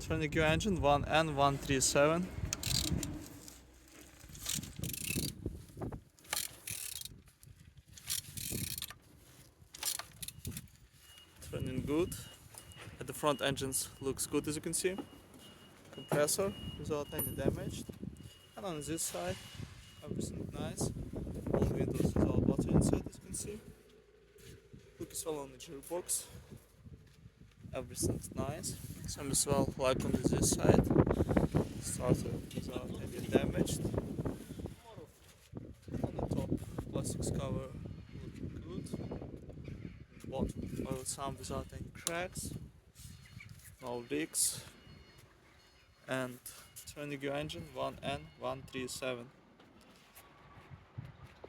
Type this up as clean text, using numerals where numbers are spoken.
Turning your engine 1N137. Running good. At the front engines looks good, as you can see. Compressor without any damage. And on this side, everything nice. All windows without water inside, as you can see. Look as well on the gearbox. Everything's nice. Some as well like on this side. Starter without any damage. On the top, plastics cover looking good. Bottom oil some without any cracks. No leaks. And turning your engine 1N137.